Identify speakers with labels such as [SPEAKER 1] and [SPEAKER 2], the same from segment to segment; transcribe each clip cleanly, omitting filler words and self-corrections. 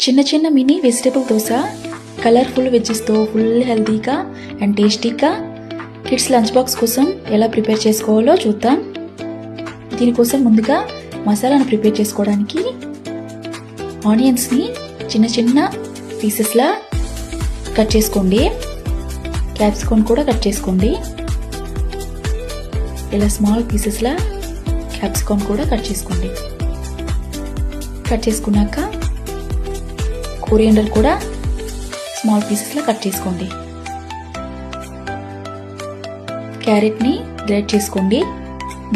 [SPEAKER 1] చిన్న చిన్న mini vegetable dosa colourful వెజ్జెస్తో ఫుల్ హెల్తీగా అండ్ టేస్టీగా కిడ్స్ లంచ్ బాక్స్ కోసం ఎలా ప్రిపేర్ చేసుకోవాలో చూద్దాం. దీనికోసం ముందుగా మసాలాను ప్రిపేర్ చేసుకోవడానికి ఆనియన్స్ని చిన్న చిన్న పీసెస్లా కట్ చేసుకోండి. క్యాప్సికమ్ కూడా కట్ చేసుకోండి. ఇలా స్మాల్ పీసెస్లా క్యాప్సికమ్ కూడా కట్ చేసుకోండి. కట్ చేసుకున్నాక కొరియండర్ కూడా స్మాల్ పీసెస్లా కట్ చేసుకోండి. క్యారెట్ని గ్రేట్ చేసుకోండి.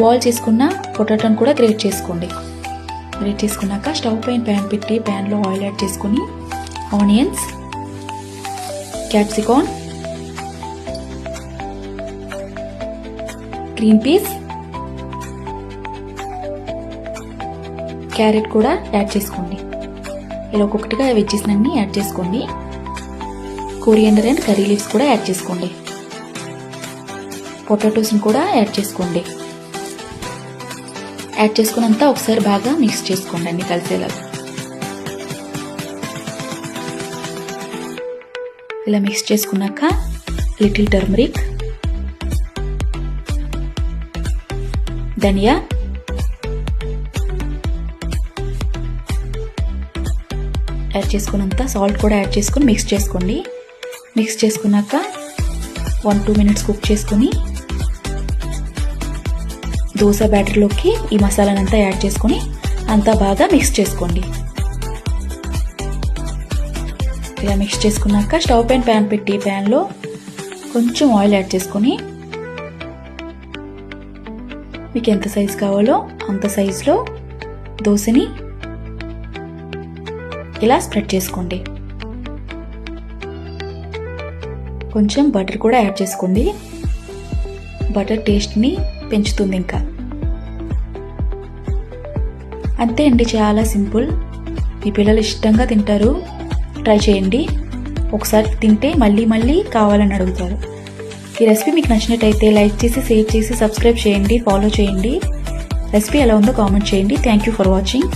[SPEAKER 1] బాయిల్ చేసుకున్న పొటాటోని కూడా గ్రేట్ చేసుకోండి. గ్రేట్ చేసుకున్నాక స్టవ్ పైన ప్యాన్ పెట్టి ప్యాన్లో ఆయిల్ యాడ్ చేసుకొని onions, capsicum, green peas, carrot కూడా యాడ్ చేసుకోండి. ఇలా ఒక్కొక్కటిగా వెజ్జెస్ని యాడ్ చేసుకోండి. కొరియండర్ అండ్ కర్రీ లీవ్స్ కూడా యాడ్ చేసుకోండి. పొటాటోస్ని కూడా యాడ్ చేసుకోండి. యాడ్ చేసుకున్నంత ఒకసారి బాగా మిక్స్ చేసుకోండి అన్ని కలిసేలాగా. ఇలా మిక్స్ చేసుకున్నాక లిటిల్ టర్మరిక్, ధనియా, యాడ్ చేసుకున్నంత సాల్ట్ కూడా యాడ్ చేసుకుని మిక్స్ చేసుకోండి. మిక్స్ చేసుకున్నాక 1-2 మినిట్స్ కుక్ చేసుకుని దోశ బ్యాటర్లోకి ఈ మసాలానంతా యాడ్ చేసుకొని అంతా బాగా మిక్స్ చేసుకోండి. ఇలా మిక్స్ చేసుకున్నాక స్టవ్ పైన ప్యాన్ పెట్టి ప్యాన్లో కొంచెం ఆయిల్ యాడ్ చేసుకొని మీకు ఎంత సైజు కావాలో అంత సైజులో దోశని ఇలా స్ప్రెడ్ చేసుకోండి. కొంచెం బటర్ కూడా యాడ్ చేసుకోండి. బటర్ టేస్ట్ని పెంచుతుంది. ఇంకా అంతే అండి, చాలా సింపుల్. మీ పిల్లలు ఇష్టంగా తింటారు. ట్రై చేయండి. ఒకసారి తింటే మళ్ళీ మళ్ళీ కావాలని అడుగుతారు. ఈ రెసిపీ మీకు నచ్చినట్టయితే లైక్ చేసి, షేర్ చేసి, సబ్స్క్రైబ్ చేయండి, ఫాలో చేయండి. రెసిపీ ఎలా ఉందో కామెంట్ చేయండి. Thank you for watching.